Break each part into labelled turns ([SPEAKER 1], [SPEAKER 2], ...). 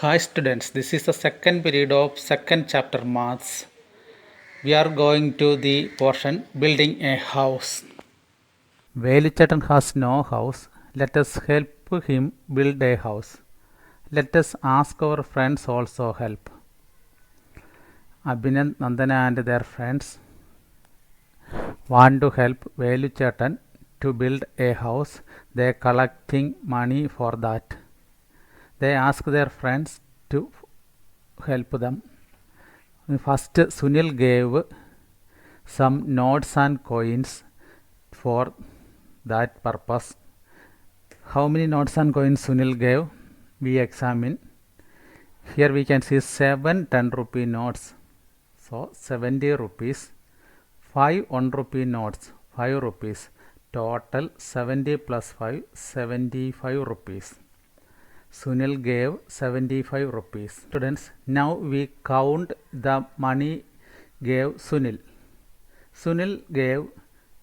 [SPEAKER 1] Hi students, this is the second period of second chapter maths. We are going to the portion building a house. Veluchattan has no house. Let us help him build a house. Let us ask our friends also help. Abhinand, Nandana and their friends want to help Veluchattan to build a house. They are collecting money for that. They ask their friends to help them. First, Sunil gave some notes and coins for that purpose. How many notes and coins Sunil gave? We examine. Here we can see 7 10 rupee notes. So 70 rupees. 5 1 rupee notes, 5 rupees. Total 70 plus 5, 75 rupees. Sunil gave 75 rupees. Students, now we count the money gave Sunil. Sunil gave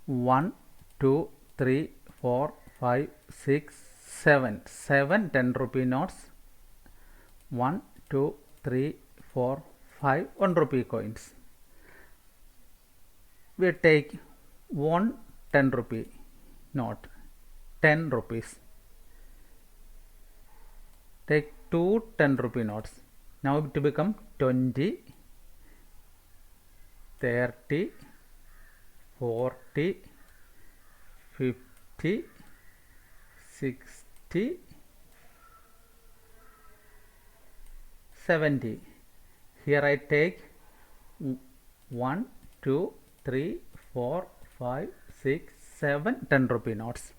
[SPEAKER 1] 1, 2, 3, 4, 5, 6, 7. 7 10 rupee notes. 1, 2, 3, 4, 5 1 rupee coins. We take 1 10 rupee note, 10 rupees. Take 2 10 rupee notes. Now it become 20, 30, 40, 50, 60, 70. Here I take 1, 2, 3, 4, 5, 6, 7 10 rupee notes.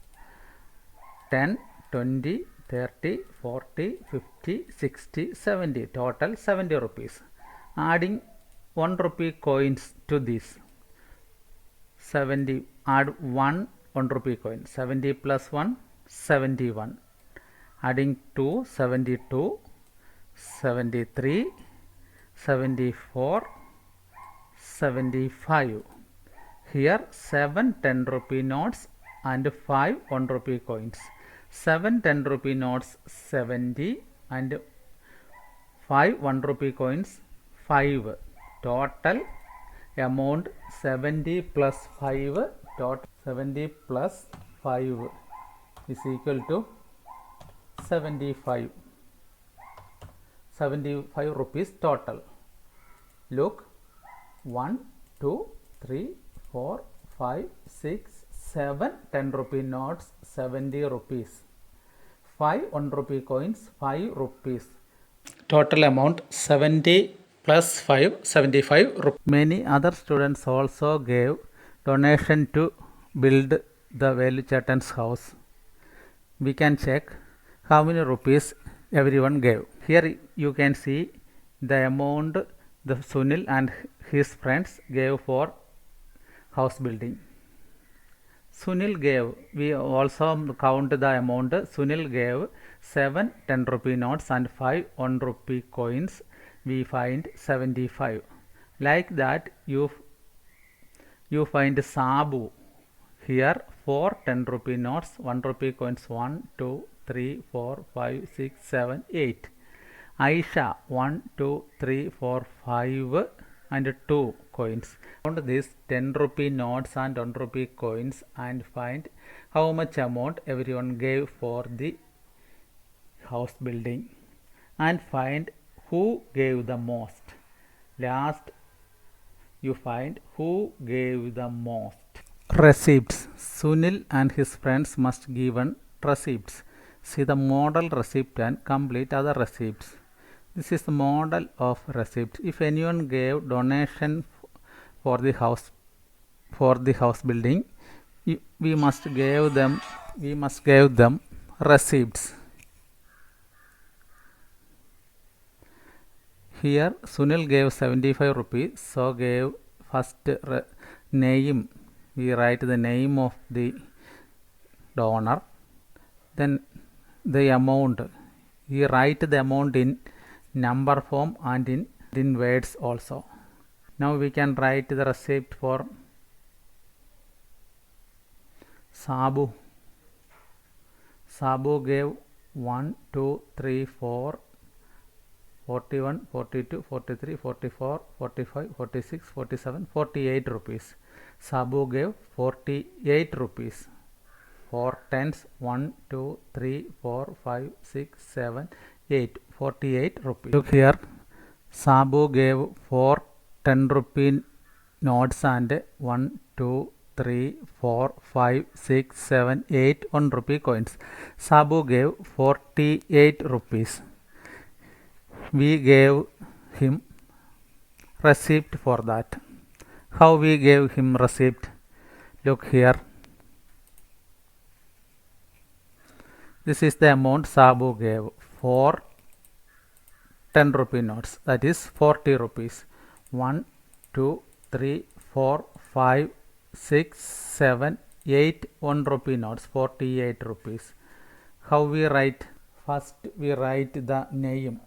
[SPEAKER 1] 10, 20, 30, 40, 50, 60, 70. Total 70 rupees. Adding 1 rupee coins to this. 70. Add 1 rupee coin. 70 plus 1, 71. Adding 2, 72, 73, 74, 75. Here 7 10 rupee notes and 5 1 rupee coins. 7 10 rupee notes 70 and 5 1 rupee coins 5. Total amount 70 plus 5. Total 70 plus 5 is equal to 75. 75 rupees total. Look, 1, 2, 3, 4, 5, 6, 7 10 rupee notes, 70 rupees. 5 1 rupee coins, 5 rupees. Total amount 70 plus 5, 75 rupees. Many other students also gave donation to build the Veluchattan's house. We can check how many rupees everyone gave. Here you can see the amount the Sunil and his friends gave for house building. Sunil gave, we also count the amount. Sunil gave 7 10 rupee notes and 5 1 rupee coins. We find 75. Like that you find Sabu. Here 4 10 rupee notes, 1 rupee coins, 1, 2, 3, 4, 5, 6, 7, 8. Aisha 1, 2, 3, 4, 5 and 2 coins. Count these 10 rupee notes and 1 rupee coins and find how much amount everyone gave for the house building and find who gave the most. Last you find who gave the most. Receipts. Sunil and his friends must given receipts. See the model receipt and complete other receipts. This is the model of receipt. If anyone gave donation for the house building, we must give them receipts. Here Sunil gave 75 rupees, so gave first name. We write the name of the donor, then the amount. We write the amount in number form and in words also. Now we can write the receipt for Sabu. Sabu gave 1, 2, 3, 4, 41, 42, 43, 44, 45, 46, 47, 48 rupees. Sabu gave 48 rupees. 4 tens, 1, 2, 3, 4, 5, 6, 7, 8, 48 rupees. Look here, Sabu gave 4 10 rupee notes and 1, 2, 3, 4, 5, 6, 7, 8 1 rupee coins. Sabu gave 48 rupees. We gave him receipt for that. How we gave him receipt? Look here. This is the amount Sabu gave for 10 rupee notes, that is 40 rupees. 1, 2, 3, 4, 5, 6, 7, 8 1 rupee notes, 48 rupees. How we write? First we write the name,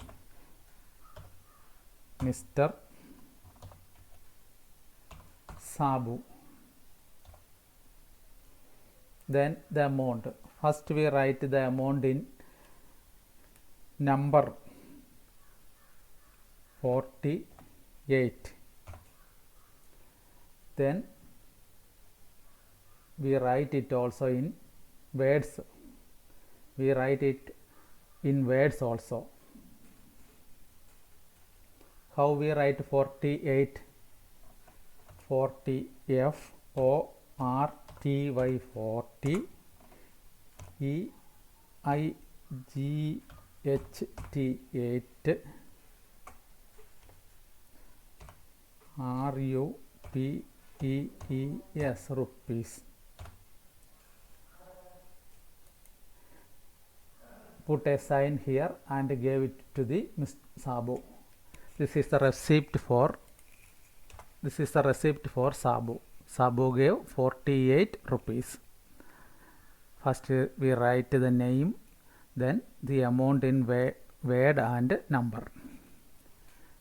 [SPEAKER 1] Mr. Sabu. Then the amount. First we write the amount in number 48. Then we write it also in words. We write it in words also. How we write 48? 40 F O R T Y 40 E I G H T 8 R U P E E S rupees. Put a sign here and gave it to the Mr. Sabu. This is the receipt for Sabu. Sabu gave 48 rupees. First we write the name, then the amount in word and number.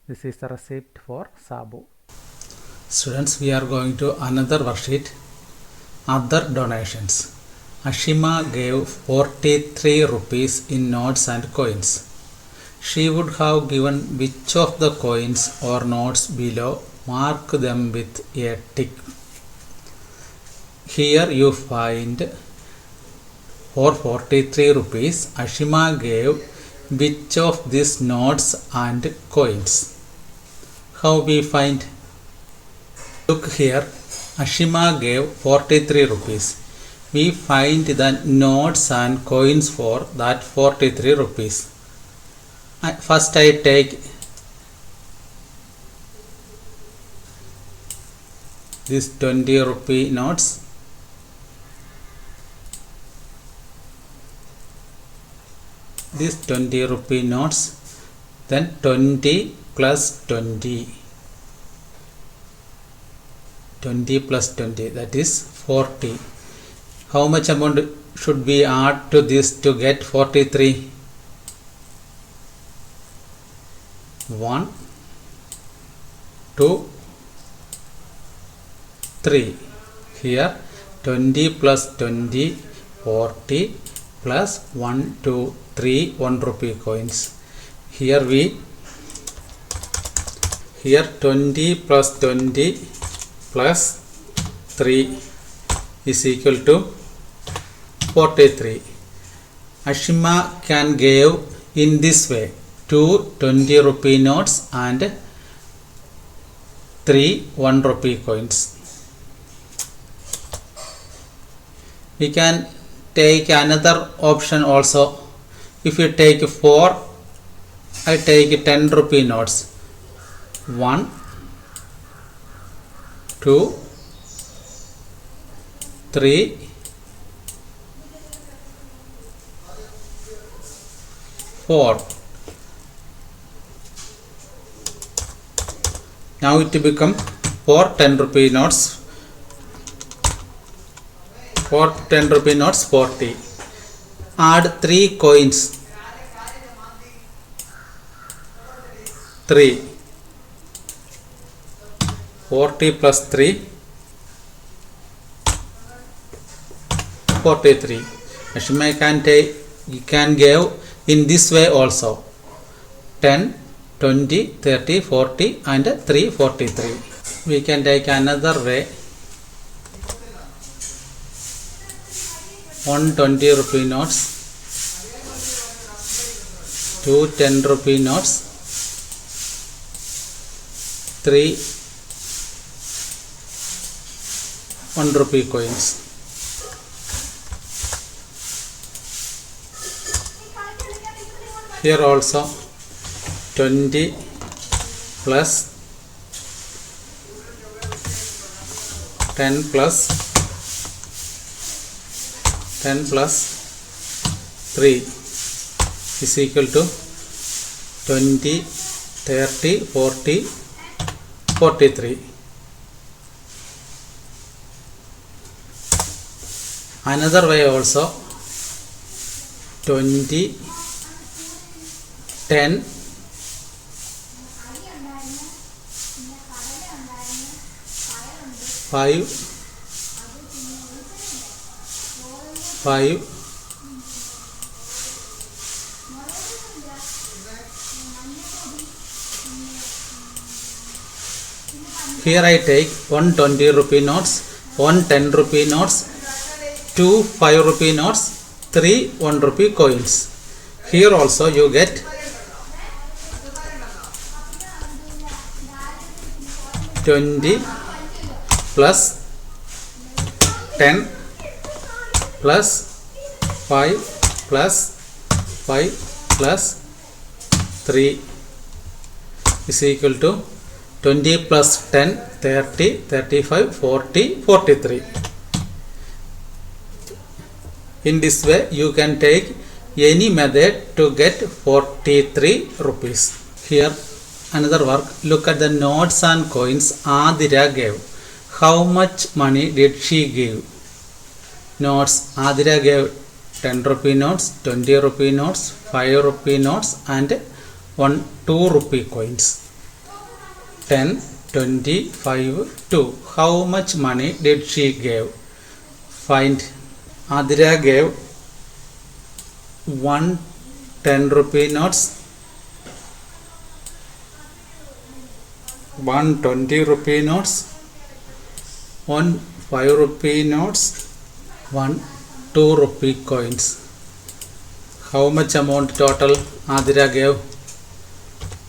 [SPEAKER 1] This is the receipt for Sabu. Students, we are going to another worksheet. Other donations. Ashima gave 43 rupees in notes and coins. She would have given which of the coins or notes below? Mark them with a tick. Here you find for 43 rupees Ashima gave which of these notes and coins. How we find? Look here, Ashima gave 43 rupees. We find the notes and coins for that 43 rupees. First I take these 20 rupee notes. These 20 rupee notes, then 20 plus 20. 20 plus 20, that is 40. How much amount should we add to this to get 43? 1, 2, 3. Here 20 plus 20, 40 plus 1, 2, 3 1 rupee coins. Here 20 plus 20 plus 3 is equal to 43. Ashima can give in this way 2 20 rupee notes and 3 1 rupee coins. We can take another option also. If you take 4, I take 10 rupee notes. 1, 2, 3, 4. Now it become 4 10 rupee notes. 4 10 rupee notes 40. Add 3 coins. 3. 40 plus 3. 43. Ashima can give in this way also. 10 20, 30, 40 and 343. We can take another way. 120 rupee notes, 2 10 rupee notes, 3 1 rupee coins. Here also 20 plus 10 plus 10 plus 3 is equal to 20, 30, 40, 43. Another way also 20, 10, 5, 5, here I take 120 rupee notes, 1 10 rupee notes, 2 5 rupee notes, 3 1 rupee coins. Here also you get 20 plus 10 plus 5 plus 5 plus 3 is equal to 20 plus 10, 30, 35, 40, 43. In this way you can take any method to get 43 rupees. Here another work. Look at the notes and coins Adira gave. How much money did she give? Notes. Adira gave 10 rupee notes, 20 rupee notes, 5 rupee notes and 2 rupee coins. 10, 20, 5, 2. How much money did she give? Find. Adira gave 1 10 rupee notes, 1 20 rupee notes, 1 5 rupee notes, 1 2 rupee coins. How much amount total Adira gave?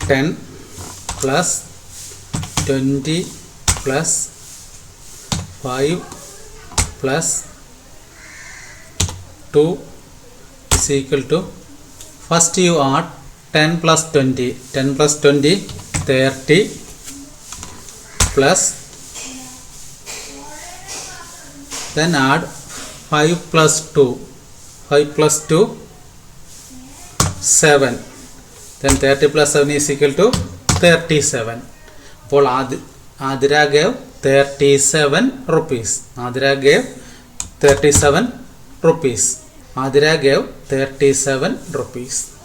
[SPEAKER 1] 10 plus 20 plus 5 plus 2 is equal to, first you add 10 plus 20, 10 plus 20 30 plus, then add 5 plus 2, 5 plus 2 7, then 30 plus 7 is equal to 37. അപ്പോൾ Adira gave 37 rupees. Adira gave 37 rupees. Adira gave 37 rupees.